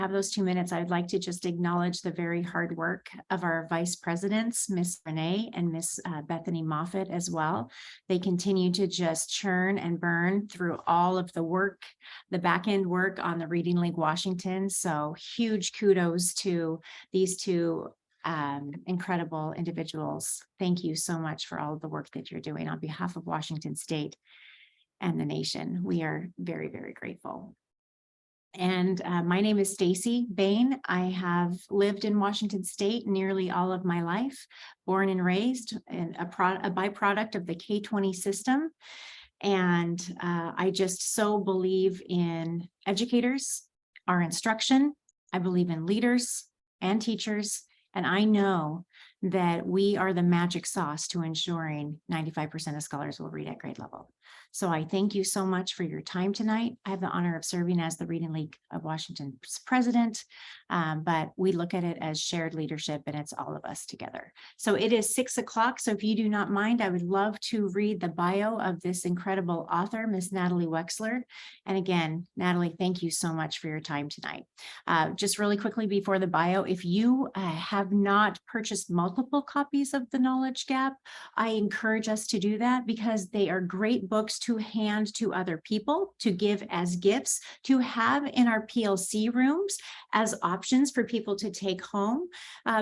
have those 2 minutes, I'd like to just acknowledge the very hard work of our vice presidents, Miss Renee and Miss Bethany Moffat as well. They continue to just churn and burn through all of the work, the back end work on the Reading League Washington. So huge kudos to these two incredible individuals. Thank you so much for all of the work that you're doing on behalf of Washington State and the nation. We are very, very grateful. And my name is Stacy Bain. I have lived in Washington State nearly all of my life, born and raised, and a byproduct of the K-20 system. And I just so believe in educators, our instruction. I believe in leaders and teachers. And I know that we are the magic sauce to ensuring 95% of scholars will read at grade level. So I thank you so much for your time tonight. I have the honor of serving as the Reading League of Washington's president, but we look at it as shared leadership, and it's all of us together. So it is 6 o'clock. So if you do not mind, I would love to read the bio of this incredible author, Miss Natalie Wexler. And again, Natalie, thank you so much for your time tonight. Just really quickly before the bio, if you have not purchased multiple copies of The Knowledge Gap, I encourage us to do that because they are great books to hand to other people, to give as gifts, to have in our PLC rooms as options for people to take home,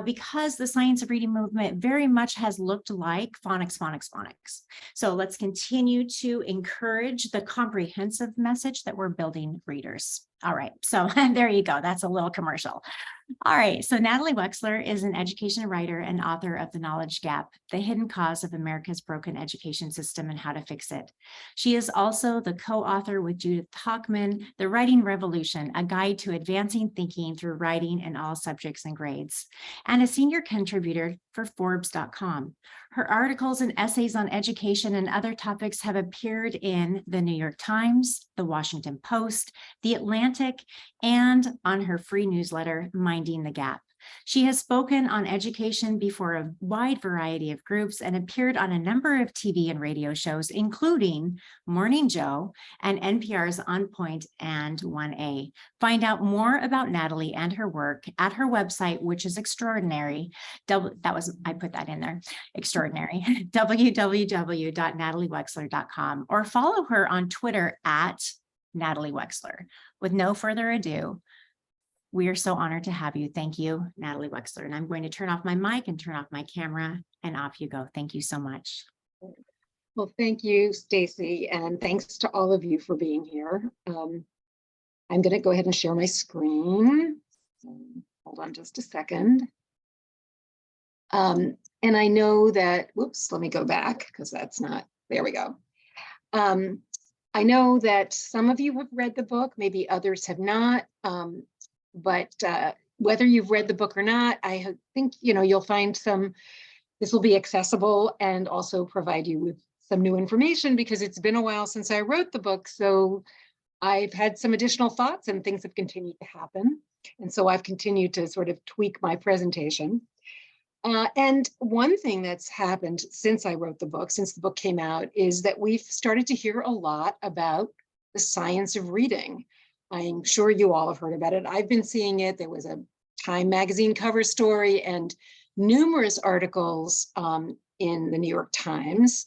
because the science of reading movement very much has looked like phonics, phonics, phonics. So let's continue to encourage the comprehensive message that we're building readers. All right, so there you go. That's a little commercial. All right, so Natalie Wexler is an education writer and author of The Knowledge Gap, The Hidden Cause of America's Broken Education System and How to Fix It. She is also the co-author with Judith Hochman, The Writing Revolution, a guide to advancing thinking through writing in all subjects and grades, and a senior contributor for Forbes.com. Her articles and essays on education and other topics have appeared in the New York Times, the Washington Post, the Atlantic, and on her free newsletter, Minding the Gap. She has spoken on education before a wide variety of groups and appeared on a number of TV and radio shows, including Morning Joe and NPR's On Point and 1A. Find out more about Natalie and her work at her website, which is extraordinary. I put that in there, extraordinary, www.nataliewexler.com, or follow her on Twitter at Natalie Wexler. With no further ado, we are so honored to have you. Thank you, Natalie Wexler. And I'm going to turn off my mic and turn off my camera, and off you go. Thank you so much. Well, thank you, Stacy, and thanks to all of you for being here. I'm going to go ahead and share my screen. Hold on just a second. And I know that, whoops, let me go back because that's not, there we go. I know that some of you have read the book, maybe others have not. But whether you've read the book or not, I think you'll find this will be accessible and also provide you with some new information because it's been a while since I wrote the book. So I've had some additional thoughts and things have continued to happen. And so I've continued to sort of tweak my presentation. And one thing that's happened since I wrote the book, since the book came out, is that we've started to hear a lot about the science of reading. I'm sure you all have heard about it. I've been seeing it. There was a Time magazine cover story and numerous articles in the New York Times.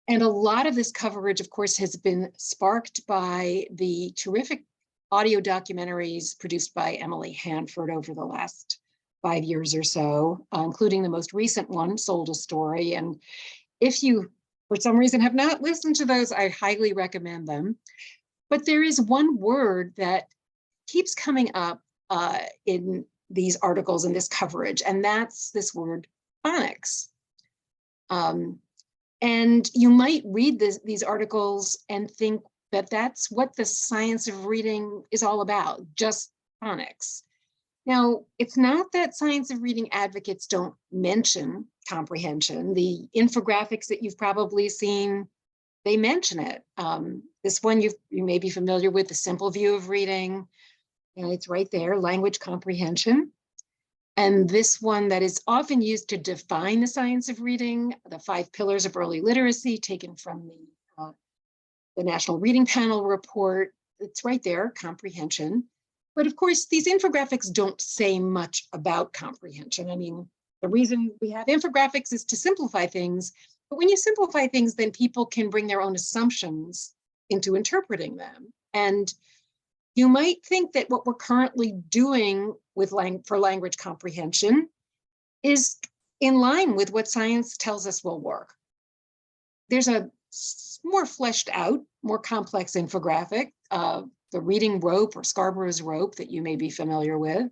And a lot of this coverage, of course, has been sparked by the terrific audio documentaries produced by Emily Hanford over the last 5 years or so, including the most recent one, Sold a Story. And if you, for some reason, have not listened to those, I highly recommend them. But there is one word that keeps coming up in these articles and this coverage, and that's this word phonics. And you might read these articles and think that that's what the science of reading is all about, just phonics. Now, it's not that science of reading advocates don't mention comprehension. The infographics that you've probably seen, they mention it. This one you may be familiar with, The Simple View of Reading, and it's right there, language comprehension. And this one that is often used to define the science of reading, the 5 pillars of early literacy, taken from the National Reading Panel report. It's right there, comprehension. But of course, these infographics don't say much about comprehension. I mean, the reason we have infographics is to simplify things. But when you simplify things, then people can bring their own assumptions into interpreting them. And you might think that what we're currently doing with for language comprehension is in line with what science tells us will work. There's a more fleshed out, more complex infographic, the reading rope or Scarborough's rope that you may be familiar with.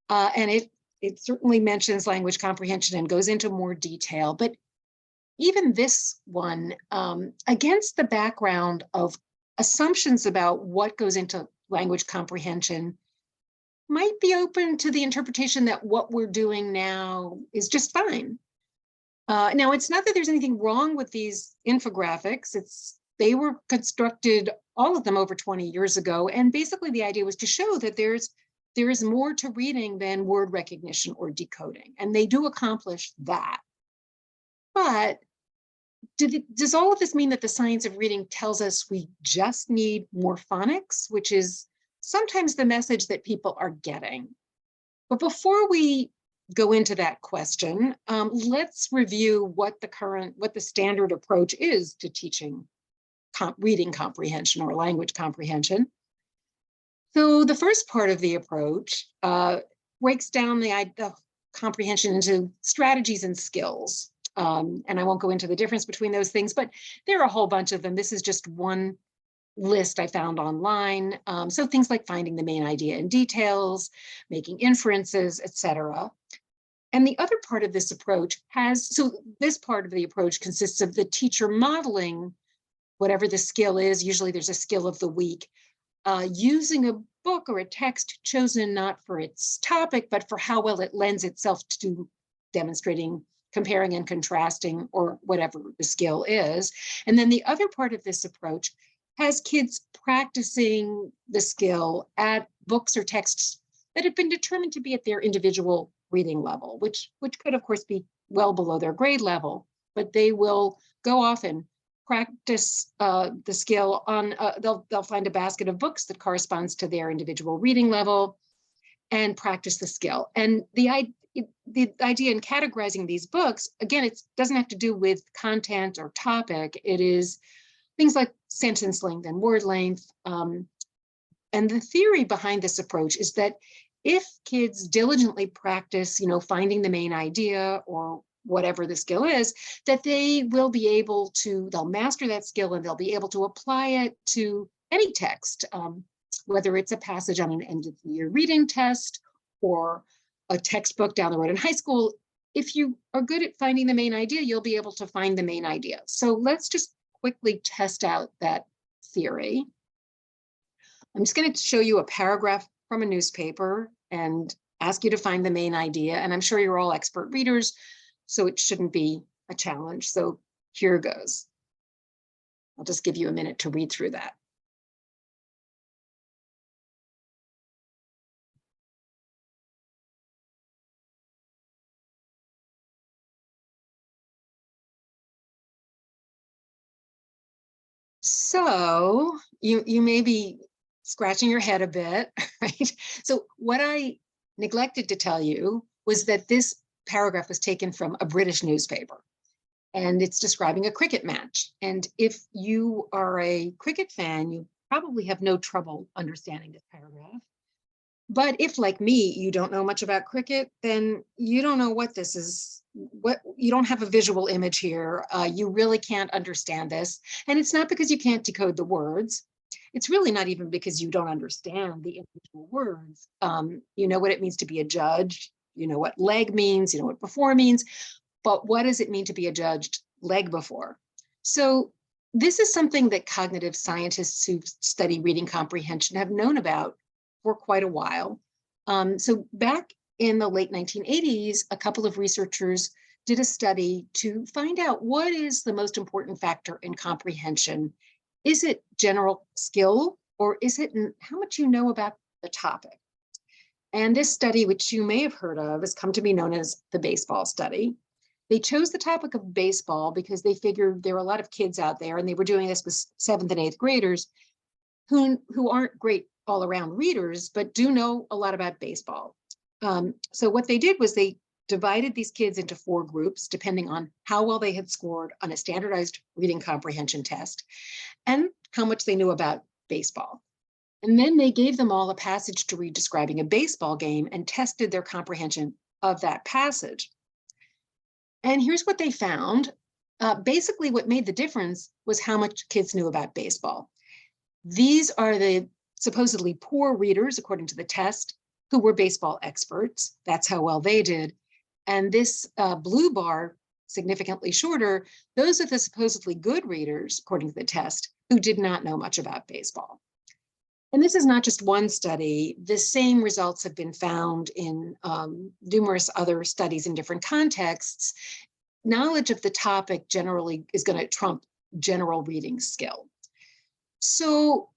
And it certainly mentions language comprehension and goes into more detail. But even this one, against the background of assumptions about what goes into language comprehension, might be open to the interpretation that what we're doing now is just fine. Now, it's not that there's anything wrong with these infographics. They were constructed, all of them, over 20 years ago. And basically the idea was to show that there is more to reading than word recognition or decoding. And they do accomplish that. But does all of this mean that the science of reading tells us we just need more phonics, which is sometimes the message that people are getting? But before we go into that question, let's review what the standard approach is to teaching reading comprehension or language comprehension. So the first part of the approach breaks down the comprehension into strategies and skills. And I won't go into the difference between those things, but there are a whole bunch of them. This is just one list I found online. So things like finding the main idea in details, making inferences, etc. And the other part of this approach this part of the approach consists of the teacher modeling whatever the skill is. Usually there's a skill of the week, using a book or a text chosen not for its topic, but for how well it lends itself to demonstrating, comparing and contrasting, or whatever the skill is. And then the other part of this approach has kids practicing the skill at books or texts that have been determined to be at their individual reading level, which could, of course, be well below their grade level, but they will go off and practice the skill on, they'll find a basket of books that corresponds to their individual reading level and practice the skill. And the idea in categorizing these books, again, it doesn't have to do with content or topic. It is things like sentence length and word length. And the theory behind this approach is that if kids diligently practice, finding the main idea or whatever the skill is, that they will be able to, they'll master that skill and they'll be able to apply it to any text, whether it's a passage on an end of the year reading test or a textbook down the road in high school. If you are good at finding the main idea, you'll be able to find the main idea. So let's just quickly test out that theory. I'm just going to show you a paragraph from a newspaper and ask you to find the main idea. And I'm sure you're all expert readers, so it shouldn't be a challenge. So here goes. I'll just give you a minute to read through that. So you may be scratching your head a bit, right? So what I neglected to tell you was that this paragraph was taken from a British newspaper, and it's describing a cricket match. And if you are a cricket fan, you probably have no trouble understanding this paragraph. But if, like me, you don't know much about cricket, then you don't know what this is. You don't have a visual image here. You really can't understand this. And it's not because you can't decode the words. It's really not even because you don't understand the individual words. You know what it means to be a judge. You know what leg means. You know what before means. But what does it mean to be a judged leg before? So this is something that cognitive scientists who study reading comprehension have known about for quite a while. So back in the late 1980s, a couple of researchers did a study to find out what is the most important factor in comprehension. Is it general skill, or is it how much you know about the topic? And this study, which you may have heard of, has come to be known as the baseball study. They chose the topic of baseball because they figured there were a lot of kids out there, and they were doing this with 7th and 8th graders who aren't great all around readers, but do know a lot about baseball. So what they did was they divided these kids into 4 groups, depending on how well they had scored on a standardized reading comprehension test and how much they knew about baseball. And then they gave them all a passage to read describing a baseball game and tested their comprehension of that passage. And here's what they found. Basically, what made the difference was how much kids knew about baseball. These are the supposedly poor readers, according to the test, who were baseball experts. That's how well they did. And this blue bar, significantly shorter, those are the supposedly good readers, according to the test, who did not know much about baseball. And this is not just one study. The same results have been found in numerous other studies in different contexts. Knowledge of the topic generally is going to trump general reading skill. So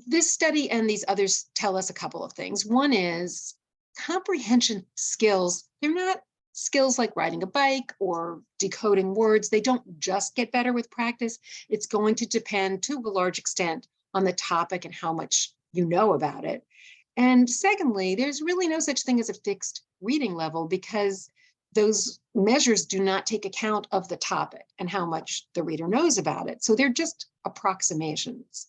this study and these others tell us a couple of things. One is comprehension skills. They're not skills like riding a bike or decoding words. They don't just get better with practice. It's going to depend to a large extent on the topic and how much you know about it. And secondly, there's really no such thing as a fixed reading level because those measures do not take account of the topic and how much the reader knows about it. So they're just approximations.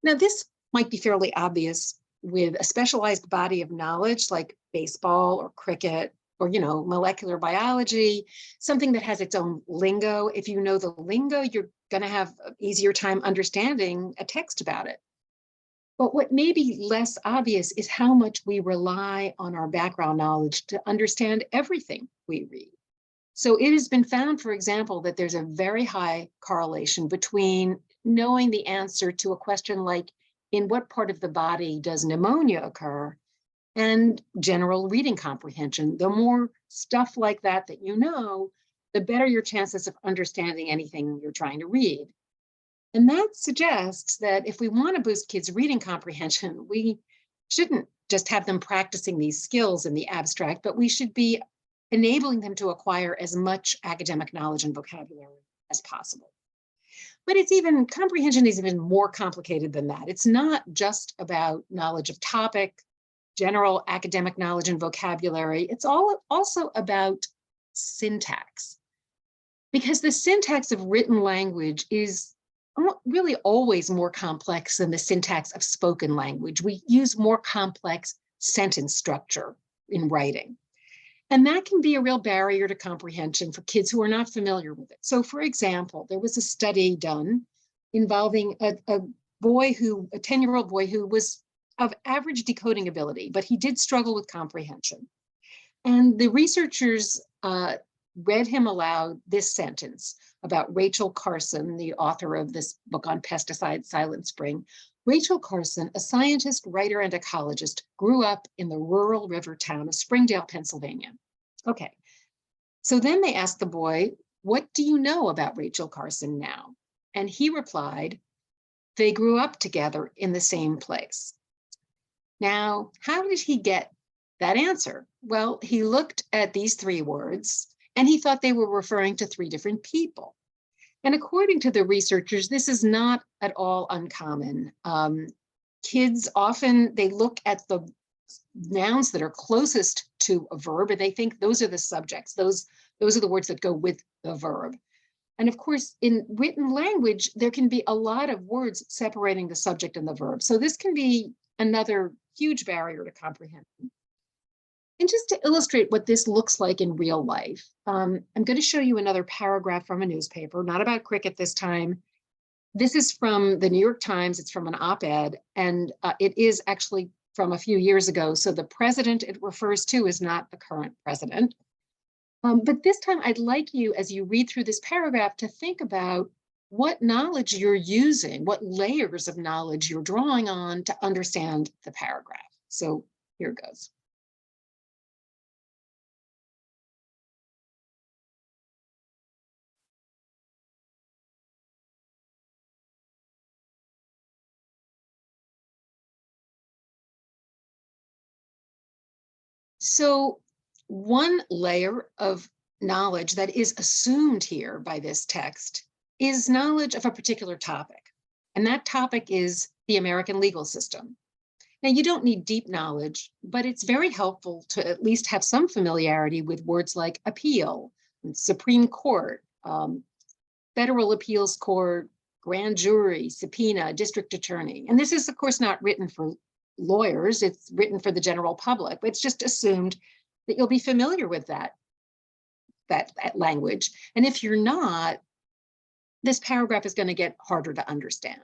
Now, this might be fairly obvious with a specialized body of knowledge like baseball or cricket or, molecular biology, something that has its own lingo. If you know the lingo, you're going to have an easier time understanding a text about it. But what may be less obvious is how much we rely on our background knowledge to understand everything we read. So it has been found, for example, that there's a very high correlation between knowing the answer to a question like, in what part of the body does pneumonia occur, and general reading comprehension. The more stuff like that you know, the better your chances of understanding anything you're trying to read. And that suggests that if we want to boost kids' reading comprehension, we shouldn't just have them practicing these skills in the abstract, but we should be enabling them to acquire as much academic knowledge and vocabulary as possible. But comprehension is even more complicated than that. It's not just about knowledge of topic, general academic knowledge and vocabulary. It's also about syntax. Because the syntax of written language is really always more complex than the syntax of spoken language. We use more complex sentence structure in writing. And that can be a real barrier to comprehension for kids who are not familiar with it. So for example, there was a study done involving a 10-year-old boy who was of average decoding ability, but he did struggle with comprehension. And the researchers read him aloud this sentence about Rachel Carson, the author of this book on pesticides, Silent Spring. Rachel Carson, a scientist, writer, and ecologist, grew up in the rural river town of Springdale, Pennsylvania. Okay, so then they asked the boy, what do you know about Rachel Carson now? And he replied, they grew up together in the same place. Now, how did he get that answer? Well, he looked at these 3 words and he thought they were referring to 3 different people. And according to the researchers, this is not at all uncommon. Kids often, they look at the nouns that are closest to a verb and they think those are the subjects. Those are the words that go with the verb. And of course, in written language, there can be a lot of words separating the subject and the verb. So this can be another huge barrier to comprehension. And just to illustrate what this looks like in real life, I'm going to show you another paragraph from a newspaper, not about cricket this time. This is from the New York Times. It's from an op-ed, and it is actually from a few years ago. So the president it refers to is not the current president. But this time I'd like you, as you read through this paragraph, to think about what knowledge you're using, what layers of knowledge you're drawing on to understand the paragraph. So here goes. So one layer of knowledge that is assumed here by this text is knowledge of a particular topic. And that topic is the American legal system. Now, you don't need deep knowledge, but it's very helpful to at least have some familiarity with words like appeal, Supreme Court, Federal Appeals Court, grand jury, subpoena, district attorney. And this is, of course, not written for lawyers. It's written for the general public. But it's just assumed that you'll be familiar with that language. And if you're not, this paragraph is going to get harder to understand.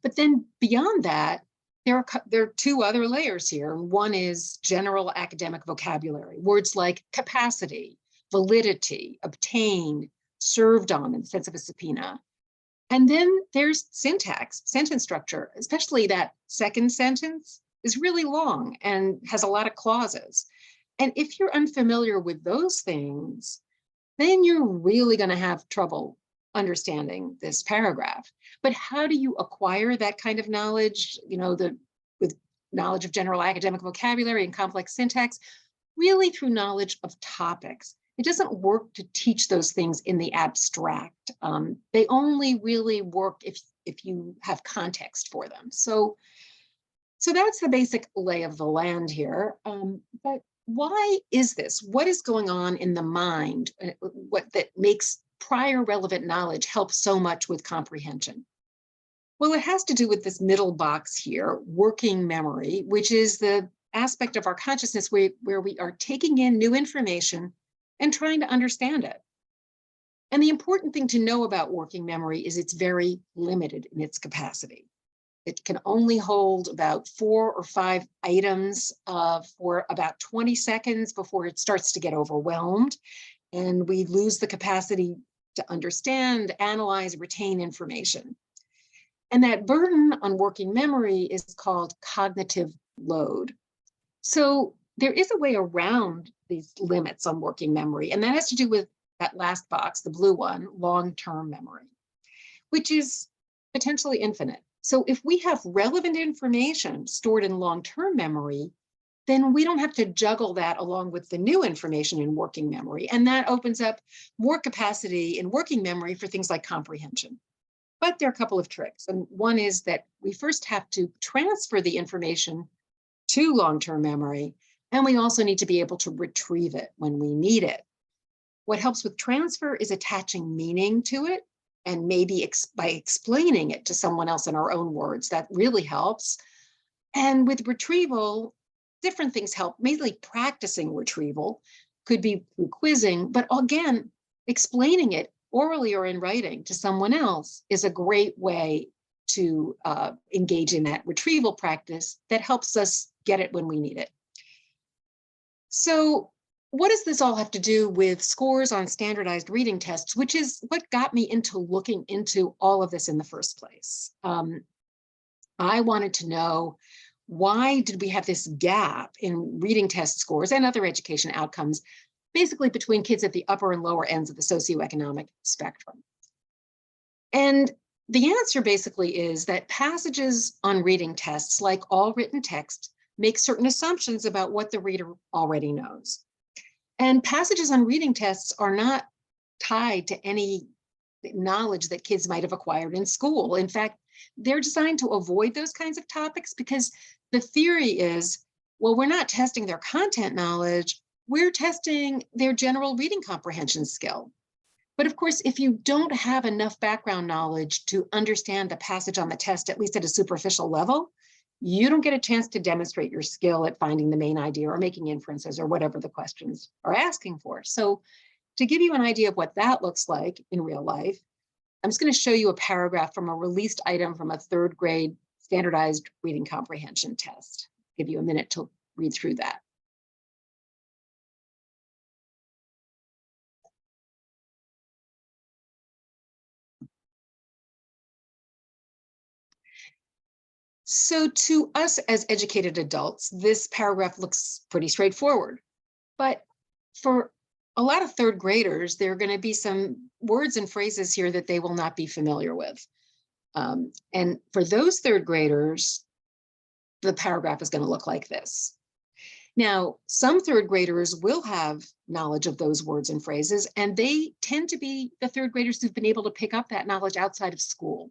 But then beyond that, there are two other layers here. One is general academic vocabulary, words like capacity, validity, obtain, served on in the sense of a subpoena. And then there's syntax, sentence structure, especially that second sentence is really long and has a lot of clauses. And if you're unfamiliar with those things, then you're really going to have trouble understanding this paragraph. But how do you acquire that kind of knowledge, with knowledge of general academic vocabulary and complex syntax? Really through knowledge of topics. It doesn't work to teach those things in the abstract. They only really work if you have context for them. So that's the basic lay of the land here. But why is this? What is going on in the mind? What that makes prior relevant knowledge help so much with comprehension? Well, it has to do with this middle box here, working memory, which is the aspect of our consciousness where we are taking in new information and trying to understand it. And the important thing to know about working memory is it's very limited in its capacity. It can only hold about 4 or 5 items for about 20 seconds before it starts to get overwhelmed. And we lose the capacity to understand, analyze, retain information. And that burden on working memory is called cognitive load. So there is a way around these limits on working memory, and that has to do with that last box, the blue one, long-term memory, which is potentially infinite. So if we have relevant information stored in long-term memory, then we don't have to juggle that along with the new information in working memory. And that opens up more capacity in working memory for things like comprehension. But there are a couple of tricks. And one is that we first have to transfer the information to long-term memory, and we also need to be able to retrieve it when we need it. What helps with transfer is attaching meaning to it, and maybe by explaining it to someone else in our own words. That really helps. And with retrieval, different things help. Mainly practicing retrieval could be through quizzing, but again, explaining it orally or in writing to someone else is a great way to engage in that retrieval practice that helps us get it when we need it. So what does this all have to do with scores on standardized reading tests, which is what got me into looking into all of this in the first place? I wanted to know, why did we have this gap in reading test scores and other education outcomes, basically between kids at the upper and lower ends of the socioeconomic spectrum? And the answer basically is that passages on reading tests, like all written text, make certain assumptions about what the reader already knows. And passages on reading tests are not tied to any knowledge that kids might have acquired in school. In fact, they're designed to avoid those kinds of topics because the theory is, well, we're not testing their content knowledge, we're testing their general reading comprehension skill. But of course, if you don't have enough background knowledge to understand the passage on the test, at least at a superficial level, you don't get a chance to demonstrate your skill at finding the main idea or making inferences or whatever the questions are asking for. So to give you an idea of what that looks like in real life, I'm just going to show you a paragraph from a released item from a 3rd grade standardized reading comprehension test. Give you a minute to read through that. So to us as educated adults, this paragraph looks pretty straightforward. But for a lot of 3rd graders, there are going to be some words and phrases here that they will not be familiar with. And for those 3rd graders, the paragraph is going to look like this. Now, some 3rd graders will have knowledge of those words and phrases, and they tend to be the 3rd graders who've been able to pick up that knowledge outside of school.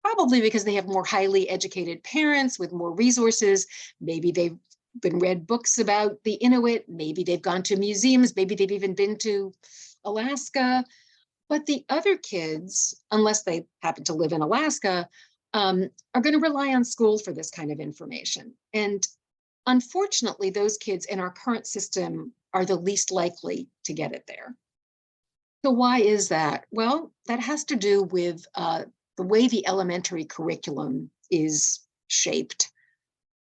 probably because they have more highly educated parents with more resources. Maybe they've been read books about the Inuit. Maybe they've gone to museums. Maybe they've even been to Alaska. But the other kids, unless they happen to live in Alaska, are going to rely on school for this kind of information. And unfortunately, those kids in our current system are the least likely to get it there. So why is that? Well, that has to do with the way the elementary curriculum is shaped.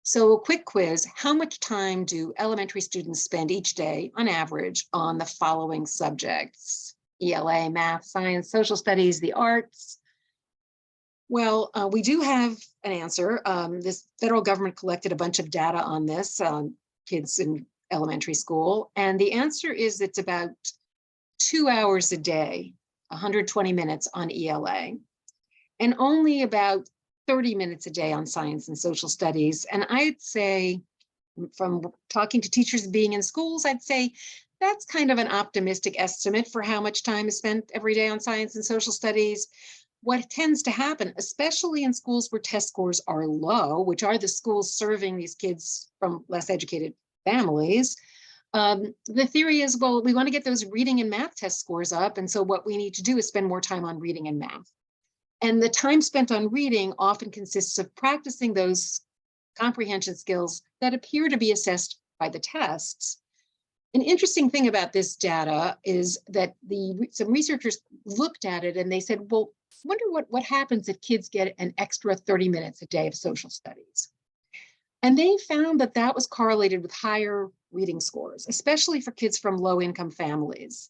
So a quick quiz, how much time do elementary students spend each day on average on the following subjects? ELA, math, science, social studies, the arts. Well, we do have an answer. This federal government collected a bunch of data on this, kids in elementary school. And the answer is it's about 2 hours a day, 120 minutes on ELA, and only about 30 minutes a day on science and social studies. And I'd say, from talking to teachers being in schools, I'd say that's kind of an optimistic estimate for how much time is spent every day on science and social studies. What tends to happen, especially in schools where test scores are low, which are the schools serving these kids from less educated families, the theory is, well, we want to get those reading and math test scores up. And so what we need to do is spend more time on reading and math. And the time spent on reading often consists of practicing those comprehension skills that appear to be assessed by the tests. An interesting thing about this data is that some researchers looked at it and they said, well, I wonder what happens if kids get an extra 30 minutes a day of social studies. And they found that that was correlated with higher reading scores, especially for kids from low-income families.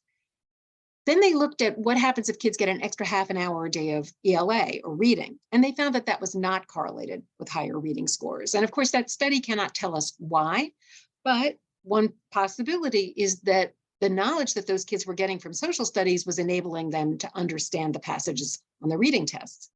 Then they looked at what happens if kids get an extra half an hour a day of ELA or reading, and they found that that was not correlated with higher reading scores. And of course, that study cannot tell us why, but one possibility is that the knowledge that those kids were getting from social studies was enabling them to understand the passages on the reading tests.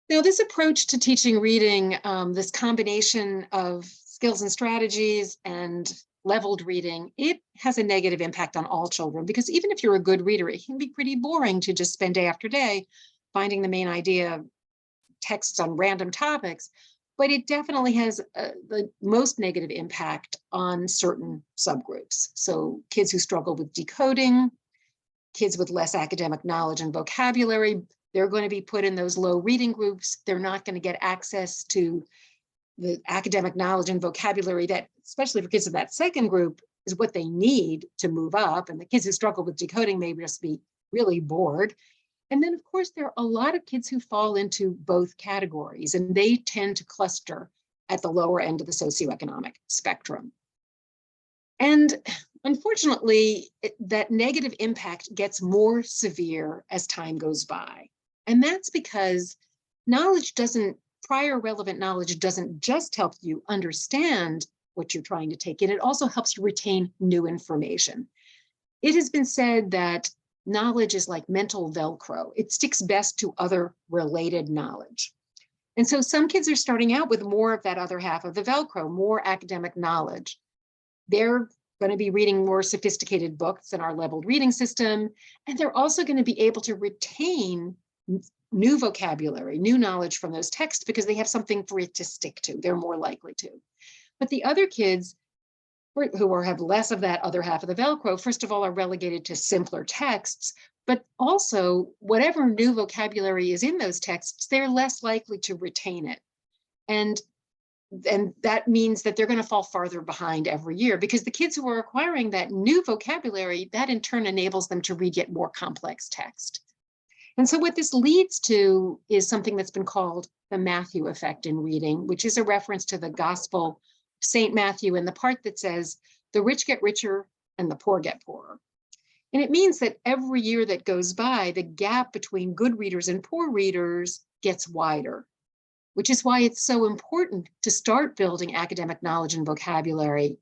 Now, this approach to teaching reading, this combination of skills and strategies and leveled reading, it has a negative impact on all children, because even if you're a good reader, it can be pretty boring to just spend day after day finding the main idea, texts on random topics, but it definitely has the most negative impact on certain subgroups. So kids who struggle with decoding, kids with less academic knowledge and vocabulary, they're going to be put in those low reading groups. They're not going to get access to the academic knowledge and vocabulary that, especially for kids in that second group, is what they need to move up. And the kids who struggle with decoding may just be really bored. And then, of course, there are a lot of kids who fall into both categories, and they tend to cluster at the lower end of the socioeconomic spectrum. And unfortunately, that negative impact gets more severe as time goes by. And that's because prior relevant knowledge doesn't just help you understand what you're trying to take in, it also helps you retain new information. It has been said that knowledge is like mental Velcro. It sticks best to other related knowledge. And so some kids are starting out with more of that other half of the Velcro, more academic knowledge. They're going to be reading more sophisticated books in our leveled reading system, and they're also going to be able to retain new vocabulary, new knowledge from those texts because they have something for it to stick to. They're more likely to. But the other kids who have less of that other half of the Velcro, first of all, are relegated to simpler texts, but also whatever new vocabulary is in those texts, they're less likely to retain it. And that means that they're going to fall farther behind every year, because the kids who are acquiring that new vocabulary, that in turn enables them to read yet more complex text. And so what this leads to is something that's been called the Matthew effect in reading, which is a reference to the Gospel St. Matthew and the part that says, the rich get richer and the poor get poorer. And it means that every year that goes by, the gap between good readers and poor readers gets wider, which is why it's so important to start building academic knowledge and vocabulary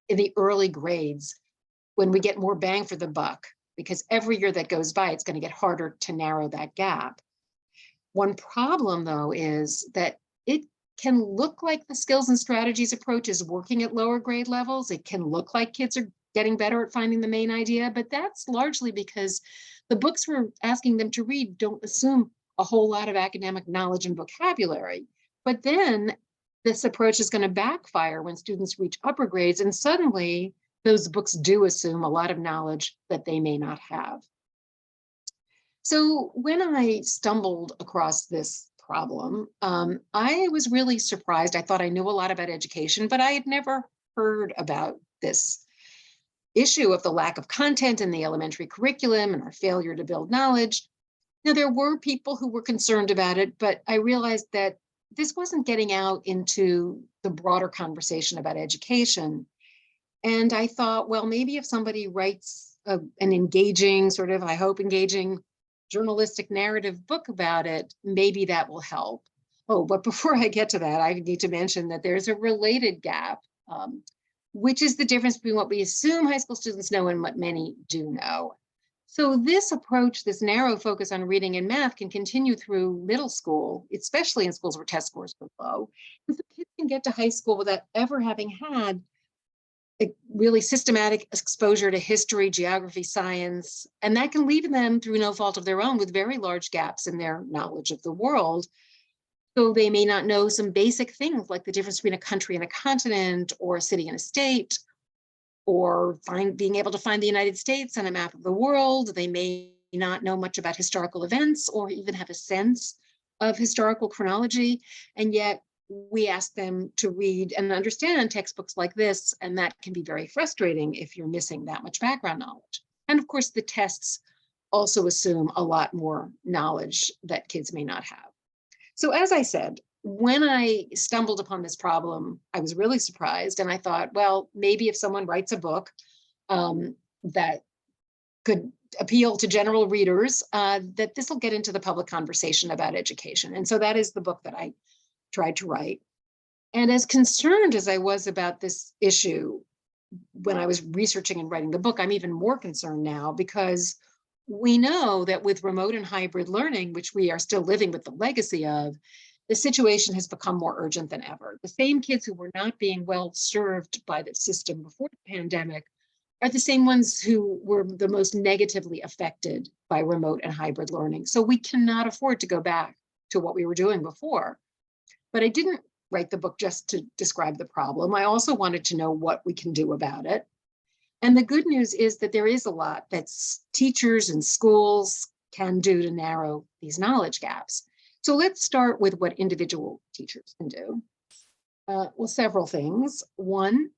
in the early grades when we get more bang for the buck, because every year that goes by, it's going to get harder to narrow that gap. One problem, though, is that it can look like the skills and strategies approach is working at lower grade levels. It can look like kids are getting better at finding the main idea, but that's largely because the books we're asking them to read don't assume a whole lot of academic knowledge and vocabulary. But then this approach is going to backfire when students reach upper grades, and suddenly those books do assume a lot of knowledge that they may not have. So when I stumbled across this problem, I was really surprised. I thought I knew a lot about education, but I had never heard about this issue of the lack of content in the elementary curriculum and our failure to build knowledge. Now, there were people who were concerned about it, but I realized that this wasn't getting out into the broader conversation about education. And I thought, well, maybe if somebody writes an engaging, sort of, I hope, engaging journalistic narrative book about it, maybe that will help. Oh, but before I get to that, I need to mention that there's a related gap, which is the difference between what we assume high school students know and what many do know. So this approach, this narrow focus on reading and math, can continue through middle school, especially in schools where test scores are low. And so kids can get to high school without ever having had a really systematic exposure to history, geography, science, and that can leave them, through no fault of their own, with very large gaps in their knowledge of the world. So they may not know some basic things like the difference between a country and a continent, or a city and a state, or being able to find the United States on a map of the world. They may not know much about historical events or even have a sense of historical chronology. And yet we ask them to read and understand textbooks like this, and that can be very frustrating if you're missing that much background knowledge. And of course, the tests also assume a lot more knowledge that kids may not have. So as I said, when I stumbled upon this problem, I was really surprised. And I thought, well, maybe if someone writes a book that could appeal to general readers, that this will get into the public conversation about education. And so that is the book that I tried to write. And as concerned as I was about this issue when I was researching and writing the book, I'm even more concerned now, because we know that with remote and hybrid learning, which we are still living with the legacy of, the situation has become more urgent than ever. The same kids who were not being well served by the system before the pandemic are the same ones who were the most negatively affected by remote and hybrid learning. So we cannot afford to go back to what we were doing before. But I didn't write the book just to describe the problem. I also wanted to know what we can do about it. And the good news is that there is a lot that teachers and schools can do to narrow these knowledge gaps. So let's start with what individual teachers can do. Well, several things. One,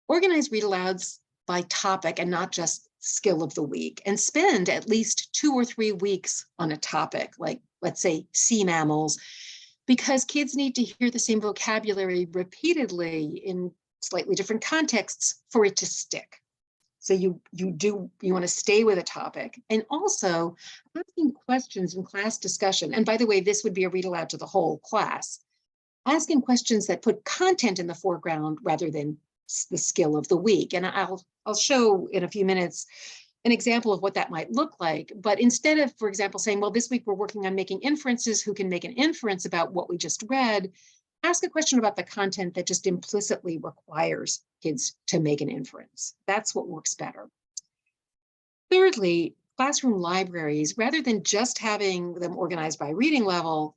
organize read alouds by topic and not just skill of the week, and spend at least 2 or 3 weeks on a topic, like, let's say, sea mammals, because kids need to hear the same vocabulary repeatedly in slightly different contexts for it to stick. So you want to stay with a topic, and also asking questions in class discussion. And by the way, this would be a read aloud to the whole class. Asking questions that put content in the foreground rather than the skill of the week. And I'll show in a few minutes an example of what that might look like. But instead of, for example, saying, well, this week we're working on making inferences, who can make an inference about what we just read, ask a question about the content that just implicitly requires kids to make an inference. That's what works better. Thirdly, classroom libraries, rather than just having them organized by reading level,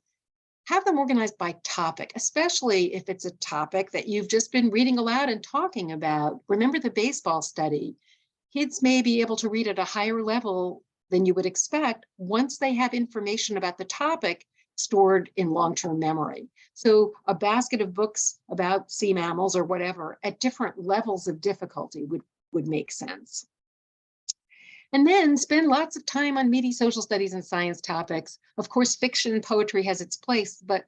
have them organized by topic, especially if it's a topic that you've just been reading aloud and talking about. Remember the baseball study. Kids may be able to read at a higher level than you would expect once they have information about the topic stored in long-term memory. So a basket of books about sea mammals or whatever at different levels of difficulty would make sense. And then spend lots of time on meaty social studies and science topics. Of course, fiction and poetry has its place, but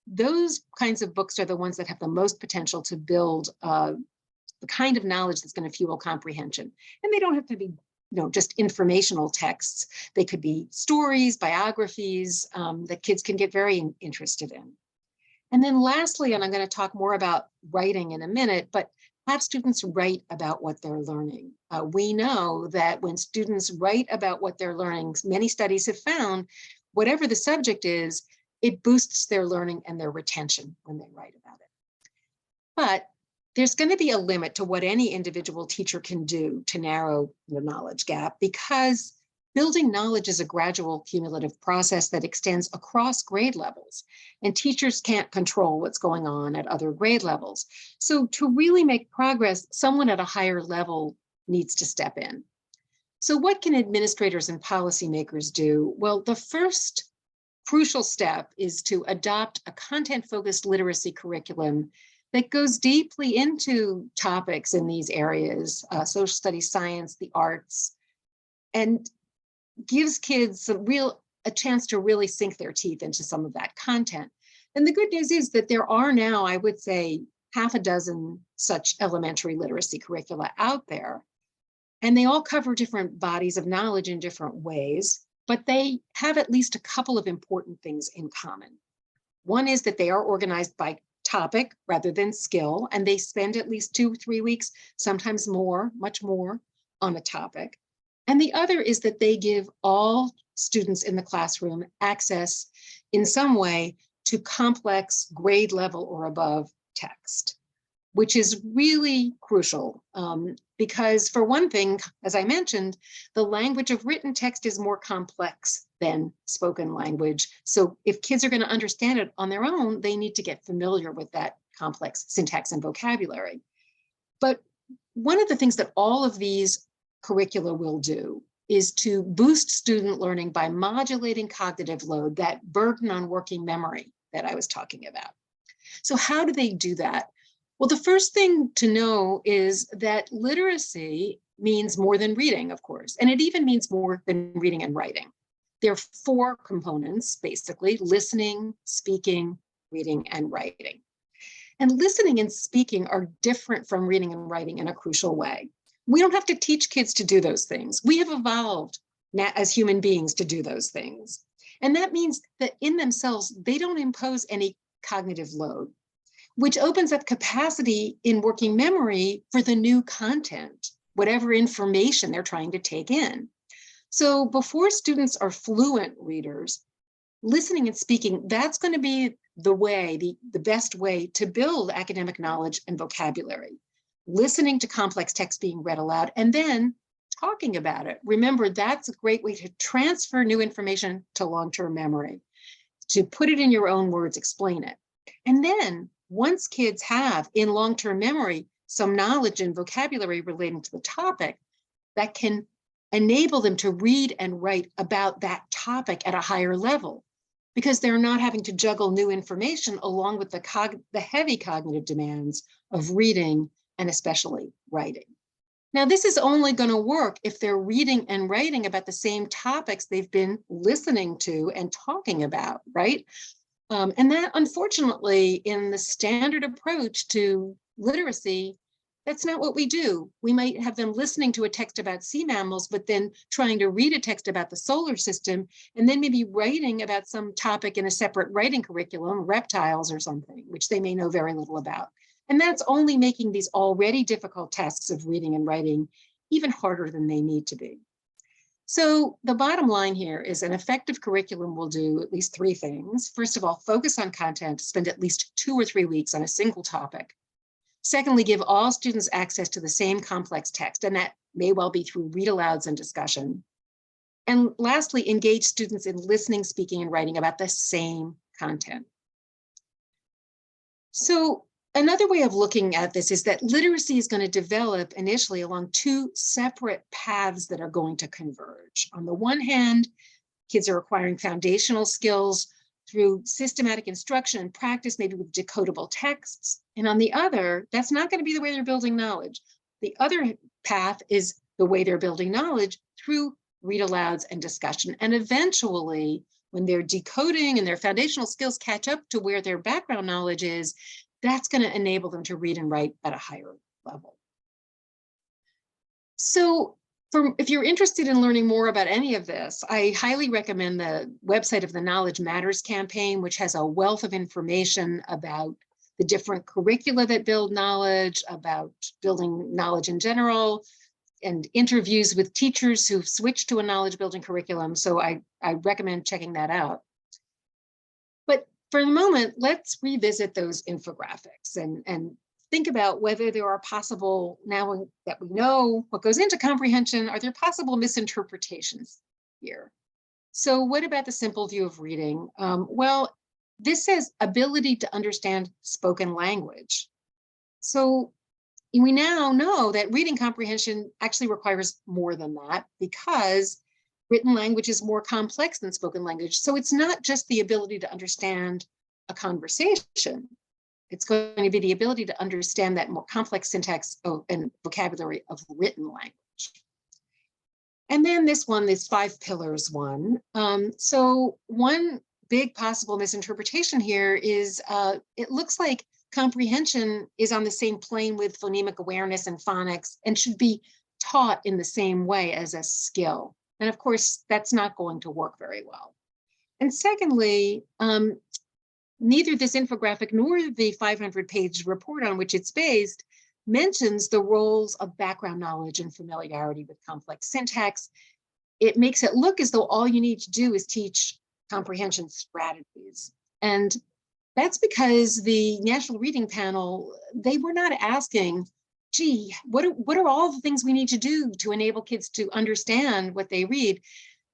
those kinds of books are the ones that have the most potential to build the kind of knowledge that's going to fuel comprehension. And they don't have to be, just informational texts. They could be stories, biographies that kids can get very interested in. And then lastly, and I'm going to talk more about writing in a minute, but have students write about what they're learning. We know that when students write about what they're learning, many studies have found, whatever the subject is, it boosts their learning and their retention when they write about it. But there's going to be a limit to what any individual teacher can do to narrow the knowledge gap, because building knowledge is a gradual cumulative process that extends across grade levels, and teachers can't control what's going on at other grade levels. So to really make progress, someone at a higher level needs to step in. So what can administrators and policymakers do? Well, the first crucial step is to adopt a content-focused literacy curriculum that goes deeply into topics in these areas, social studies, science, the arts, and gives kids a chance to really sink their teeth into some of that content. And the good news is that there are now, I would say, half a dozen such elementary literacy curricula out there. And they all cover different bodies of knowledge in different ways, but they have at least a couple of important things in common. One is that they are organized by topic rather than skill, and they spend at least 2-3 weeks, sometimes more, much more, on a topic. And the other is that they give all students in the classroom access in some way to complex grade level or above text, which is really crucial because, for one thing, as I mentioned, the language of written text is more complex than spoken language. So if kids are going to understand it on their own, they need to get familiar with that complex syntax and vocabulary. But one of the things that all of these curricula will do is to boost student learning by modulating cognitive load, that burden on working memory that I was talking about. So how do they do that? Well, the first thing to know is that literacy means more than reading, of course, and it even means more than reading and writing. There are 4 components, basically: listening, speaking, reading, and writing. And listening and speaking are different from reading and writing in a crucial way. We don't have to teach kids to do those things. We have evolved as human beings to do those things. And that means that in themselves, they don't impose any cognitive load, which opens up capacity in working memory for the new content, whatever information they're trying to take in. So before students are fluent readers, listening and speaking, that's going to be the way, the best way to build academic knowledge and vocabulary. Listening to complex text being read aloud and then talking about it. Remember, that's a great way to transfer new information to long-term memory, to put it in your own words, explain it. And then once kids have in long-term memory some knowledge and vocabulary relating to the topic, that can enable them to read and write about that topic at a higher level, because they're not having to juggle new information along with the heavy cognitive demands of reading and especially writing. Now, this is only going to work if they're reading and writing about the same topics they've been listening to and talking about, right? And that, unfortunately, in the standard approach to literacy, that's not what we do. We might have them listening to a text about sea mammals, but then trying to read a text about the solar system, and then maybe writing about some topic in a separate writing curriculum, reptiles or something, which they may know very little about. And that's only making these already difficult tasks of reading and writing even harder than they need to be. So the bottom line here is an effective curriculum will do at least 3 things. First of all, focus on content, spend at least 2 or 3 weeks on a single topic. Secondly, give all students access to the same complex text, and that may well be through read alouds and discussion. And lastly, engage students in listening, speaking, and writing about the same content. So another way of looking at this is that literacy is going to develop initially along 2 separate paths that are going to converge. On the one hand, kids are acquiring foundational skills through systematic instruction and practice, maybe with decodable texts. And on the other, that's not going to be the way they're building knowledge. The other path is the way they're building knowledge through read alouds and discussion. And eventually, when their decoding and their foundational skills catch up to where their background knowledge is, that's going to enable them to read and write at a higher level. So if you're interested in learning more about any of this, I highly recommend the website of the Knowledge Matters campaign, which has a wealth of information about the different curricula that build knowledge, about building knowledge in general, and interviews with teachers who've switched to a knowledge building curriculum. So I recommend checking that out. But for the moment, let's revisit those infographics and think about whether there are possible, now that we know what goes into comprehension, are there possible misinterpretations here. So what about the simple view of reading? Well, this says ability to understand spoken language. So we now know that reading comprehension actually requires more than that, because written language is more complex than spoken language. So it's not just the ability to understand a conversation. It's going to be the ability to understand that more complex syntax and vocabulary of written language. And then this 5 pillars one. So one big possible misinterpretation here is it looks like comprehension is on the same plane with phonemic awareness and phonics and should be taught in the same way as a skill. And of course, that's not going to work very well. And secondly, neither this infographic nor the 500-page report on which it's based mentions the roles of background knowledge and familiarity with complex syntax. It makes it look as though all you need to do is teach comprehension strategies. And that's because the National Reading Panel, they were not asking, gee, what are all the things we need to do to enable kids to understand what they read?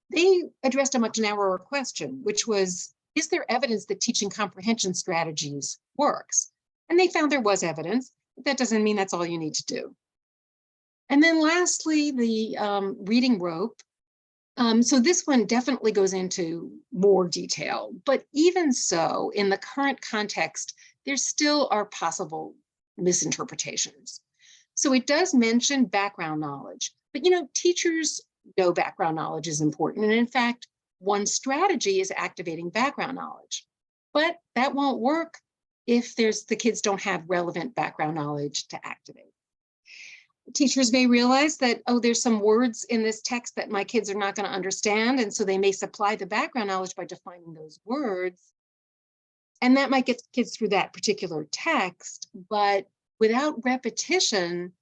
They addressed a much narrower question, which was, is there evidence that teaching comprehension strategies works? And they found there was evidence, but that doesn't mean that's all you need to do. And then lastly, the reading rope. So this one definitely goes into more detail, but even so, in the current context, there still are possible misinterpretations. So it does mention background knowledge, but teachers know background knowledge is important. And in fact, one strategy is activating background knowledge, but that won't work if the kids don't have relevant background knowledge to activate. Teachers may realize that, oh, there's some words in this text that my kids are not going to understand. And so they may supply the background knowledge by defining those words. And that might get kids through that particular text, but without repetition,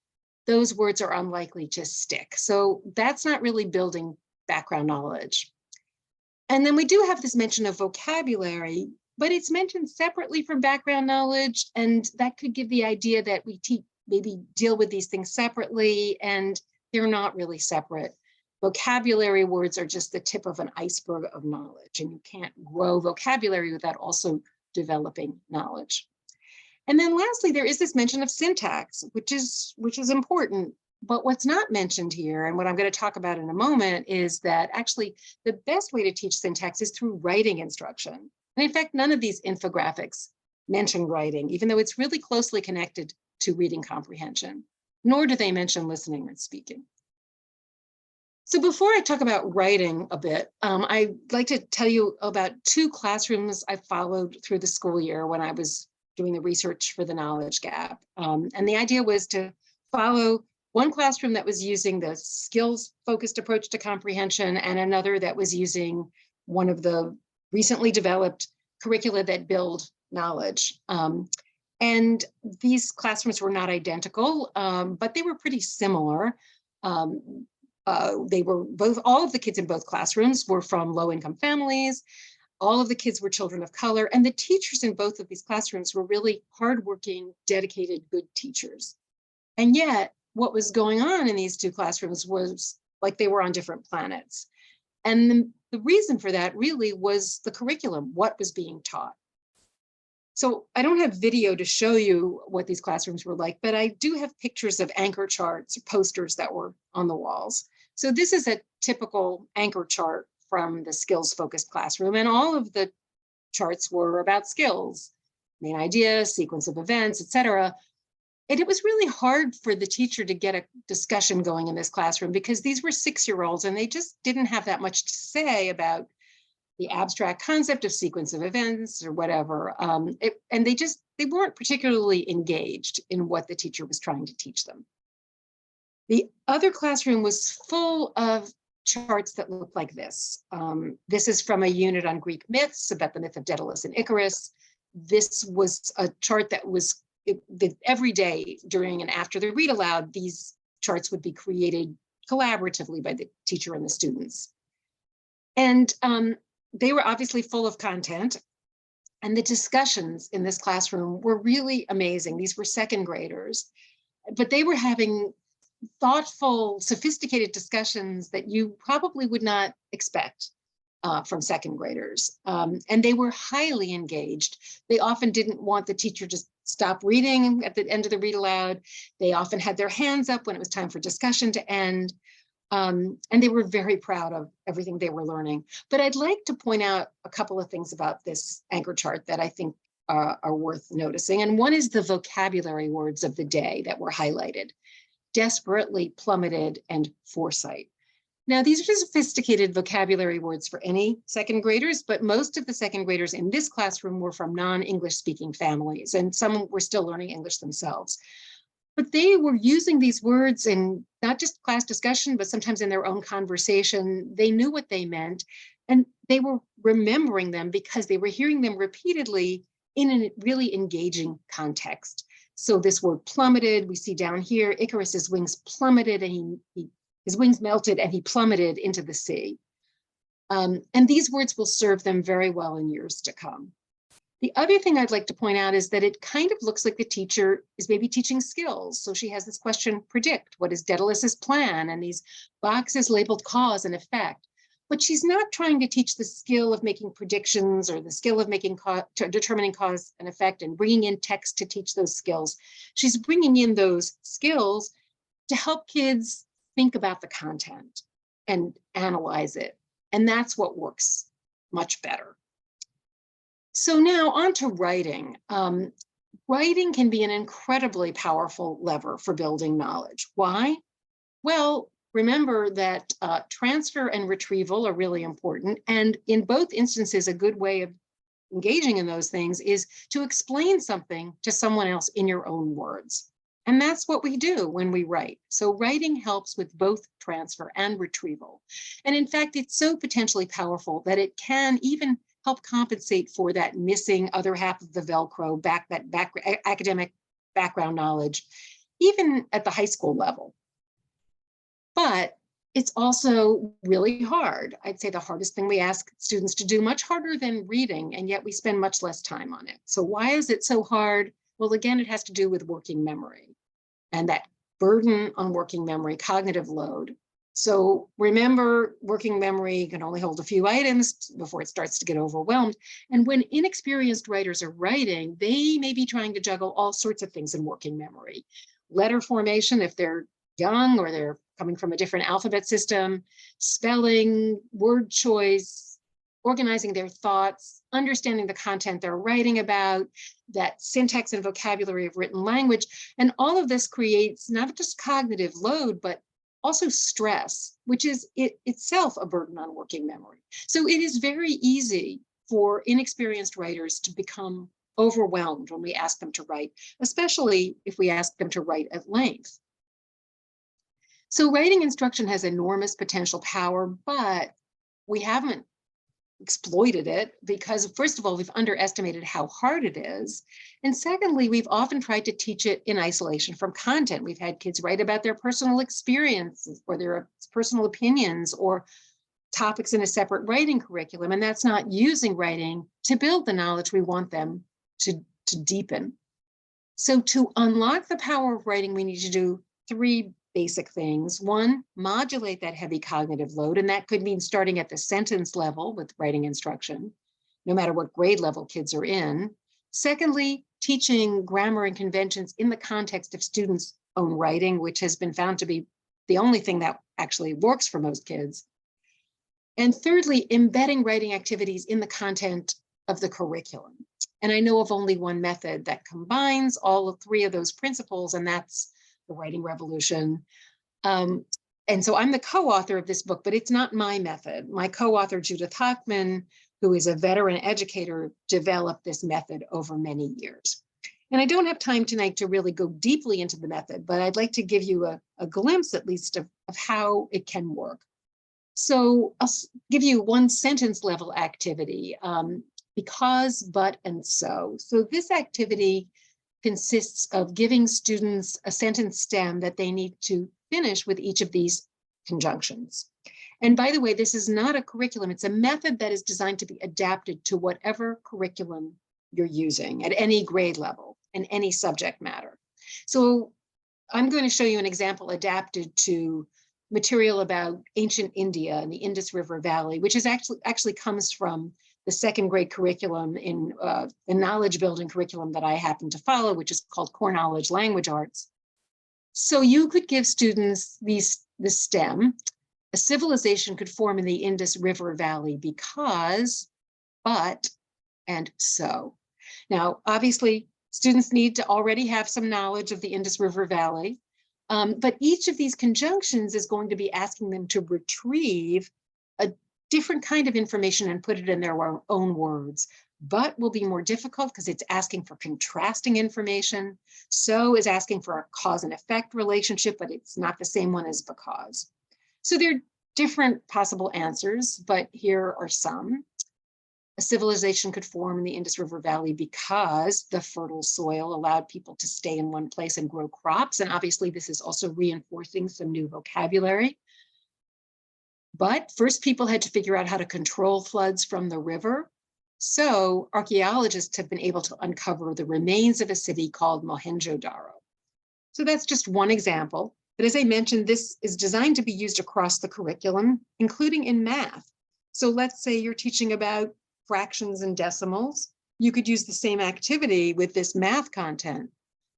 those words are unlikely to stick. So that's not really building background knowledge. And then we do have this mention of vocabulary, but it's mentioned separately from background knowledge. And that could give the idea that we maybe deal with these things separately, and they're not really separate. Vocabulary words are just the tip of an iceberg of knowledge, and you can't grow vocabulary without also developing knowledge. And then lastly, there is this mention of syntax, which is important. But what's not mentioned here, and what I'm going to talk about in a moment, is that actually the best way to teach syntax is through writing instruction. And in fact, none of these infographics mention writing, even though it's really closely connected to reading comprehension, nor do they mention listening and speaking. So before I talk about writing a bit, I'd like to tell you about 2 classrooms I followed through the school year when I was doing the research for the knowledge gap. And the idea was to follow one classroom that was using the skills-focused approach to comprehension and another that was using one of the recently developed curricula that build knowledge. And these classrooms were not identical, but they were pretty similar. They were all of the kids in both classrooms were from low-income families. All of the kids were children of color, and the teachers in both of these classrooms were really hardworking, dedicated, good teachers. And yet, what was going on in these 2 classrooms was like they were on different planets. And the reason for that really was the curriculum, what was being taught. So I don't have video to show you what these classrooms were like, but I do have pictures of anchor charts, posters that were on the walls. So this is a typical anchor chart from the skills-focused classroom, and all of the charts were about skills, main idea, sequence of events, etc. And it was really hard for the teacher to get a discussion going in this classroom because these were 6-year-olds and they just didn't have that much to say about the abstract concept of sequence of events or whatever. And they weren't particularly engaged in what the teacher was trying to teach them. The other classroom was full of charts that looked like this. This is from a unit on Greek myths about the myth of Daedalus and Icarus. This was a chart that was every day during and after the read aloud, these charts would be created collaboratively by the teacher and the students. And they were obviously full of content, and the discussions in this classroom were really amazing. These were 2nd graders, but they were having thoughtful, sophisticated discussions that you probably would not expect from second graders. And they were highly engaged. They often didn't want the teacher to stop reading at the end of the read aloud. They often had their hands up when it was time for discussion to end. And they were very proud of everything they were learning. But I'd like to point out a couple of things about this anchor chart that I think are worth noticing. And one is the vocabulary words of the day that were highlighted: desperately, plummeted, and foresight. Now, these are sophisticated vocabulary words for any second graders, but most of the second graders in this classroom were from non-English speaking families, and some were still learning English themselves. But they were using these words in not just class discussion, but sometimes in their own conversation. They knew what they meant, and they were remembering them because they were hearing them repeatedly in a really engaging context. So this word plummeted, we see down here, Icarus's wings plummeted and his wings melted and he plummeted into the sea. And these words will serve them very well in years to come. The other thing I'd like to point out is that it kind of looks like the teacher is maybe teaching skills. So she has this question, predict, what is Daedalus's plan? And these boxes labeled cause and effect. But she's not trying to teach the skill of making predictions or the skill of determining cause and effect and bringing in text to teach those skills. She's bringing in those skills to help kids think about the content and analyze it. And that's what works much better. So now on to writing. Writing can be an incredibly powerful lever for building knowledge. Why? Well, remember that transfer and retrieval are really important. And in both instances, a good way of engaging in those things is to explain something to someone else in your own words. And that's what we do when we write. So writing helps with both transfer and retrieval. And in fact, it's so potentially powerful that it can even help compensate for that missing other half of the Velcro, academic background knowledge, even at the high school level. But it's also really hard. I'd say the hardest thing we ask students to do, much harder than reading, and yet we spend much less time on it. So why is it so hard? Well, again, it has to do with working memory and that burden on working memory, cognitive load. So remember, working memory can only hold a few items before it starts to get overwhelmed. And when inexperienced writers are writing, they may be trying to juggle all sorts of things in working memory. Letter formation, if they're young or they're coming from a different alphabet system, spelling, word choice, organizing their thoughts, understanding the content they're writing about, that syntax and vocabulary of written language. And all of this creates not just cognitive load, but also stress, which is itself a burden on working memory. So it is very easy for inexperienced writers to become overwhelmed when we ask them to write, especially if we ask them to write at length. So writing instruction has enormous potential power, but we haven't exploited it because, first of all, we've underestimated how hard it is. And secondly, we've often tried to teach it in isolation from content. We've had kids write about their personal experiences or their personal opinions or topics in a separate writing curriculum. And that's not using writing to build the knowledge we want them to deepen. So to unlock the power of writing, we need to do three basic things. One, modulate that heavy cognitive load, and that could mean starting at the sentence level with writing instruction, no matter what grade level kids are in. Secondly, teaching grammar and conventions in the context of students' own writing, which has been found to be the only thing that actually works for most kids. And thirdly, embedding writing activities in the content of the curriculum. And I know of only one method that combines all three of those principles, and that's the Writing Revolution. And so I'm the co-author of this book, but it's not my method. My co-author, Judith Hochman, who is a veteran educator, developed this method over many years. And I don't have time tonight to really go deeply into the method, but I'd like to give you a glimpse at least of how it can work. So I'll give you one sentence level activity, because, but, and so. So this activity consists of giving students a sentence stem that they need to finish with each of these conjunctions. And by the way, this is not a curriculum. It's a method that is designed to be adapted to whatever curriculum you're using at any grade level and any subject matter. So I'm going to show you an example adapted to material about ancient India and the Indus River Valley, which is actually comes from the second grade curriculum in the knowledge building curriculum that I happen to follow, which is called Core Knowledge Language Arts. So you could give students the STEM. A civilization could form in the Indus River Valley because, but, and so. Now, obviously, students need to already have some knowledge of the Indus River Valley, but each of these conjunctions is going to be asking them to retrieve a different kind of information and put it in their own words. But will be more difficult because it's asking for contrasting information. So is asking for a cause and effect relationship, but it's not the same one as because. So there are different possible answers, but here are some. A civilization could form in the Indus River Valley because the fertile soil allowed people to stay in one place and grow crops. And obviously this is also reinforcing some new vocabulary. But first people had to figure out how to control floods from the river. So archaeologists have been able to uncover the remains of a city called Mohenjo-Daro. So that's just one example. But as I mentioned, this is designed to be used across the curriculum, including in math. So let's say you're teaching about fractions and decimals. You could use the same activity with this math content.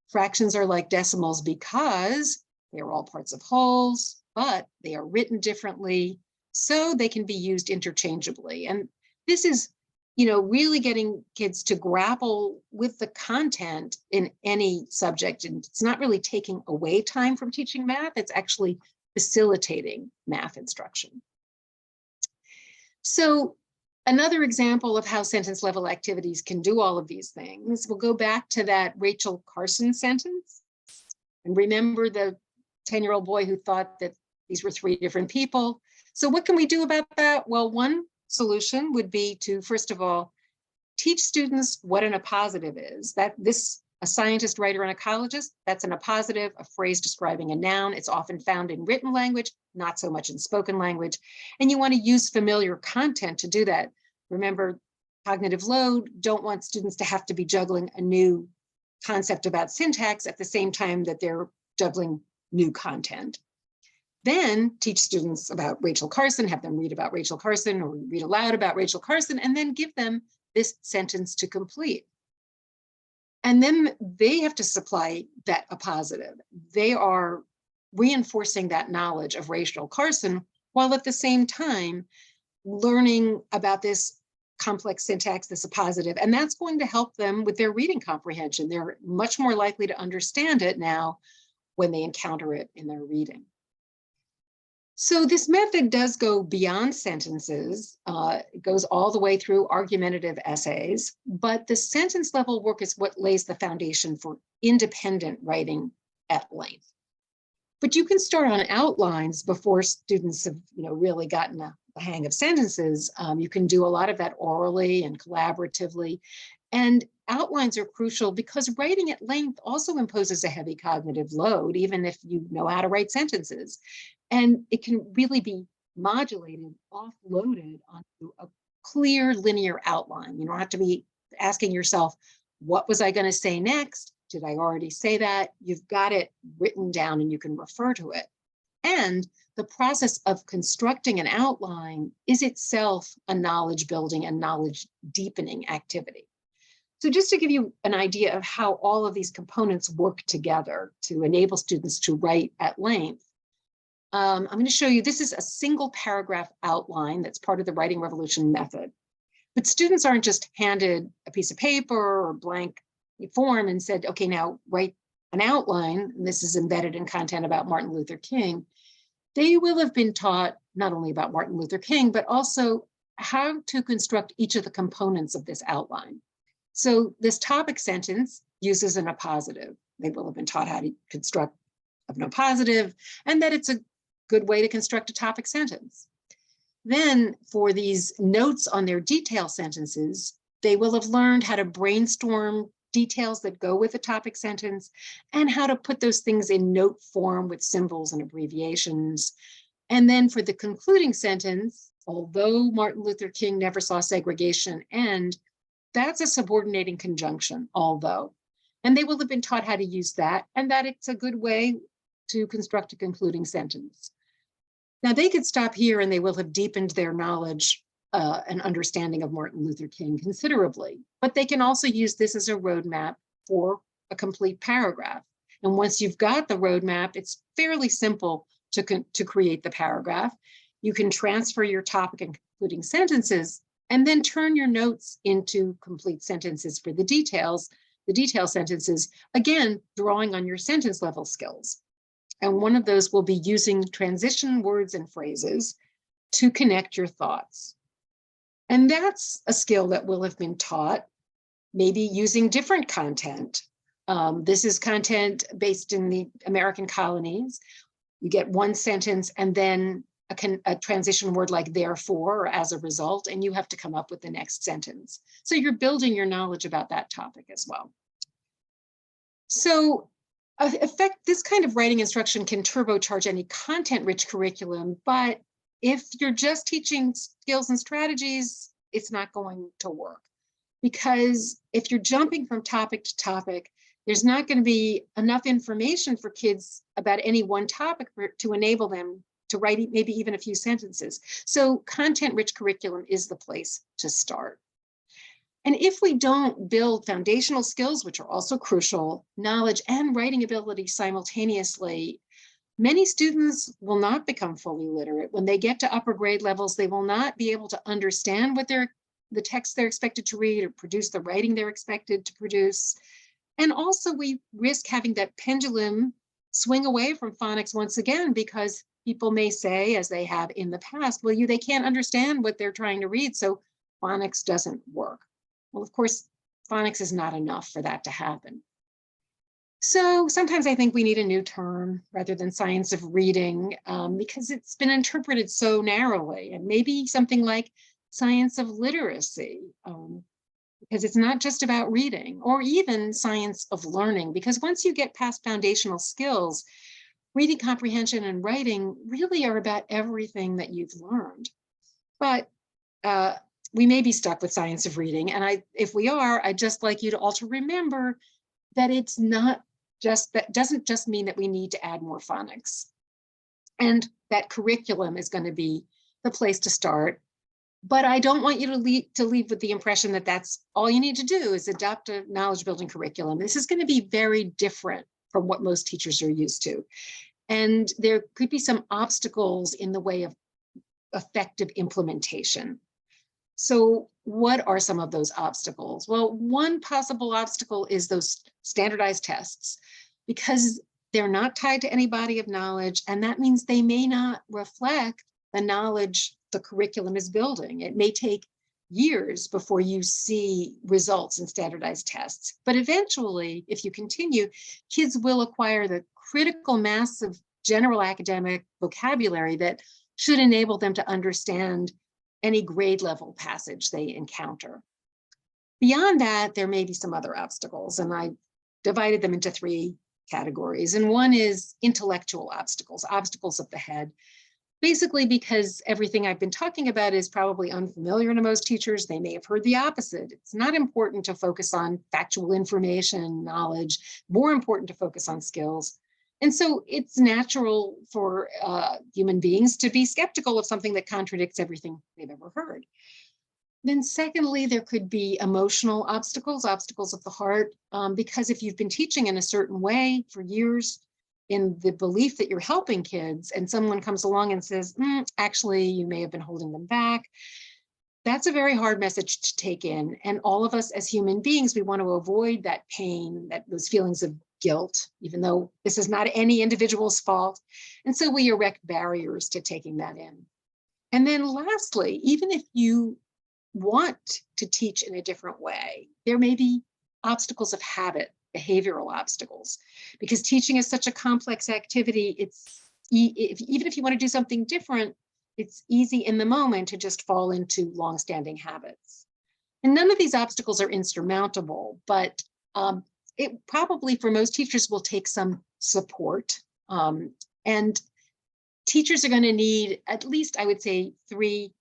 Fractions are like decimals because they are all parts of wholes, but they are written differently, so they can be used interchangeably. And this is, really getting kids to grapple with the content in any subject. And it's not really taking away time from teaching math, it's actually facilitating math instruction. So another example of how sentence level activities can do all of these things, we'll go back to that Rachel Carson sentence. And remember the 10-year-old boy who thought that these were 3 different people. So what can we do about that? Well, one solution would be to, first of all, teach students what an appositive is. A scientist, writer, and ecologist, that's an appositive, a phrase describing a noun. It's often found in written language, not so much in spoken language. And you want to use familiar content to do that. Remember, cognitive load, don't want students to have to be juggling a new concept about syntax at the same time that they're juggling new content. Then teach students about Rachel Carson, have them read about Rachel Carson or read aloud about Rachel Carson, and then give them this sentence to complete. And then they have to supply that appositive. They are reinforcing that knowledge of Rachel Carson while at the same time learning about this complex syntax, this appositive, and that's going to help them with their reading comprehension. They're much more likely to understand it now when they encounter it in their reading. So this method does go beyond sentences. It goes all the way through argumentative essays, but the sentence level work is what lays the foundation for independent writing at length. But you can start on outlines before students have really gotten the hang of sentences. You can do a lot of that orally and collaboratively. And outlines are crucial because writing at length also imposes a heavy cognitive load, even if you know how to write sentences. And it can really be modulated, offloaded onto a clear linear outline. You don't have to be asking yourself, what was I going to say next? Did I already say that? You've got it written down and you can refer to it. And the process of constructing an outline is itself a knowledge building and knowledge deepening activity. So just to give you an idea of how all of these components work together to enable students to write at length, I'm going to show you, this is a single paragraph outline that's part of the Writing Revolution method. But students aren't just handed a piece of paper or blank form and said, okay, now write an outline, and this is embedded in content about Martin Luther King. They will have been taught not only about Martin Luther King, but also how to construct each of the components of this outline. So this topic sentence uses an appositive. They will have been taught how to construct an appositive and that it's a good way to construct a topic sentence. Then for these notes on their detail sentences, they will have learned how to brainstorm details that go with a topic sentence and how to put those things in note form with symbols and abbreviations. And then for the concluding sentence, although Martin Luther King never saw segregation end, that's a subordinating conjunction, although. And they will have been taught how to use that, and that it's a good way to construct a concluding sentence. Now, they could stop here and they will have deepened their knowledge and understanding of Martin Luther King considerably, but they can also use this as a roadmap for a complete paragraph. And once you've got the roadmap, it's fairly simple to create the paragraph. You can transfer your topic and concluding sentences, and then turn your notes into complete sentences for the detail sentences, again, drawing on your sentence level skills. And one of those will be using transition words and phrases to connect your thoughts. And that's a skill that will have been taught, maybe using different content. This is content based in the American colonies. You get one sentence and then a transition word like therefore or as a result, and you have to come up with the next sentence. So you're building your knowledge about that topic as well. So this kind of writing instruction can turbocharge any content-rich curriculum, but if you're just teaching skills and strategies, it's not going to work. Because if you're jumping from topic to topic, there's not going to be enough information for kids about any one topic to enable them to write maybe even a few sentences. So content-rich curriculum is the place to start. And if we don't build foundational skills, which are also crucial, knowledge and writing ability simultaneously, many students will not become fully literate. When they get to upper grade levels, they will not be able to understand what the text they're expected to read or produce the writing they're expected to produce. And also we risk having that pendulum swing away from phonics once again, because people may say, as they have in the past, well, they can't understand what they're trying to read, so phonics doesn't work. Well, of course, phonics is not enough for that to happen. So sometimes I think we need a new term rather than science of reading, because it's been interpreted so narrowly, and maybe something like science of literacy, because it's not just about reading, or even science of learning, because once you get past foundational skills, reading comprehension and writing really are about everything that you've learned. But we may be stuck with science of reading. And if we are, I'd just like you to all to remember that it's not just, that doesn't just mean that we need to add more phonics. And that curriculum is going to be the place to start. But I don't want you to leave with the impression that that's all you need to do is adopt a knowledge building curriculum. This is going to be very different from what most teachers are used to. And there could be some obstacles in the way of effective implementation. So what are some of those obstacles? Well, one possible obstacle is those standardized tests, because they're not tied to any body of knowledge, and that means they may not reflect the knowledge the curriculum is building. It may take years before you see results in standardized tests. But eventually, if you continue, kids will acquire the critical mass of general academic vocabulary that should enable them to understand any grade level passage they encounter. Beyond that, there may be some other obstacles, and I divided them into 3 categories. And one is intellectual obstacles, obstacles of the head. Basically, because everything I've been talking about is probably unfamiliar to most teachers. They may have heard the opposite. It's not important to focus on factual information, knowledge, more important to focus on skills. And so it's natural for human beings to be skeptical of something that contradicts everything they've ever heard. Then secondly, there could be emotional obstacles, obstacles of the heart, because if you've been teaching in a certain way for years, in the belief that you're helping kids, and someone comes along and says, actually, you may have been holding them back, that's a very hard message to take in. And all of us as human beings, we want to avoid that pain, those feelings of guilt, even though this is not any individual's fault. And so we erect barriers to taking that in. And then lastly, even if you want to teach in a different way, there may be obstacles of habit, behavioral obstacles, because teaching is such a complex activity. Even if you want to do something different, it's easy in the moment to just fall into longstanding habits. And none of these obstacles are insurmountable, but it probably for most teachers will take some support. And teachers are going to need at least, I would say, 3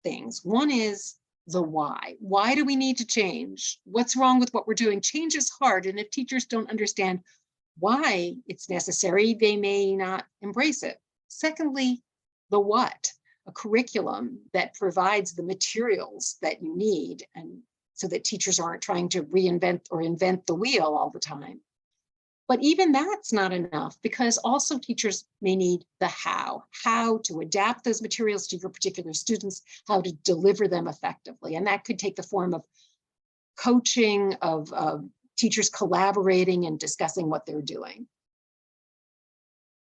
things. One is the why. Why do we need to change? What's wrong with what we're doing? Change is hard. And if teachers don't understand why it's necessary, they may not embrace it. Secondly, the what, a curriculum that provides the materials that you need, and so that teachers aren't trying to reinvent or invent the wheel all the time. But even that's not enough, because also teachers may need the how to adapt those materials to your particular students, how to deliver them effectively. And that could take the form of coaching, of teachers collaborating and discussing what they're doing.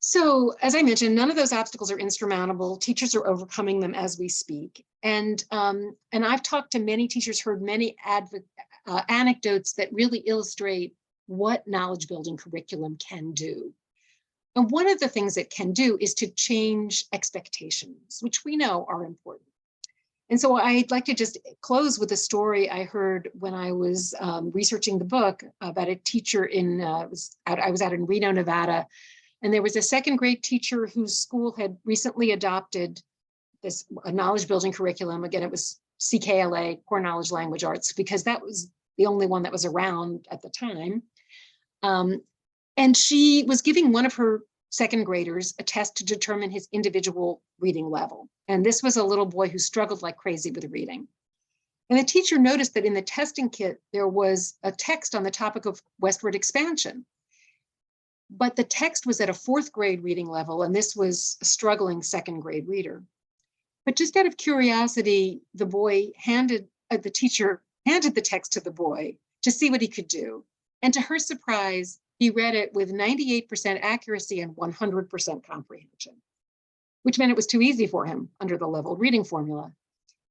So, as I mentioned, none of those obstacles are insurmountable. Teachers are overcoming them as we speak. And I've talked to many teachers, heard many anecdotes that really illustrate what knowledge building curriculum can do. And one of the things it can do is to change expectations, which we know are important. And so I'd like to just close with a story I heard when I was researching the book about a teacher I was out in Reno, Nevada, and there was a second grade teacher whose school had recently adopted this knowledge building curriculum. Again, it was CKLA, Core Knowledge Language Arts, because that was the only one that was around at the time. And she was giving one of her second graders a test to determine his individual reading level. And this was a little boy who struggled like crazy with reading. And the teacher noticed that in the testing kit, there was a text on the topic of westward expansion. But the text was at a fourth grade reading level, and this was a struggling second grade reader. But just out of curiosity, the teacher handed the text to the boy to see what he could do. And to her surprise, he read it with 98% accuracy and 100% comprehension, which meant it was too easy for him under the leveled reading formula.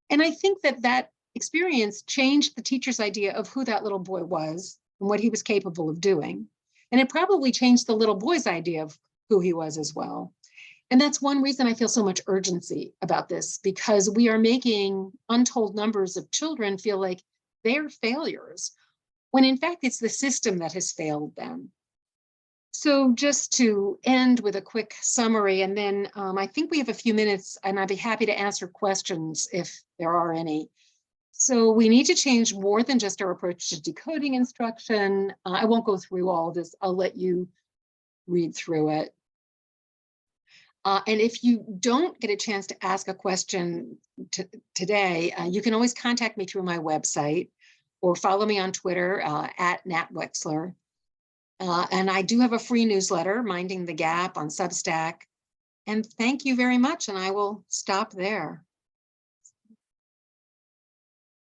And I think that experience changed the teacher's idea of who that little boy was and what he was capable of doing. And it probably changed the little boy's idea of who he was as well. And that's one reason I feel so much urgency about this, because we are making untold numbers of children feel like they're failures, when in fact it's the system that has failed them. So just to end with a quick summary, and then I think we have a few minutes and I'd be happy to answer questions if there are any. So we need to change more than just our approach to decoding instruction. I won't go through all of this. I'll let you read through it. And if you don't get a chance to ask a question today, you can always contact me through my website or follow me on Twitter at Nat Wexler. And I do have a free newsletter, Minding the Gap, on Substack. And thank you very much, and I will stop there.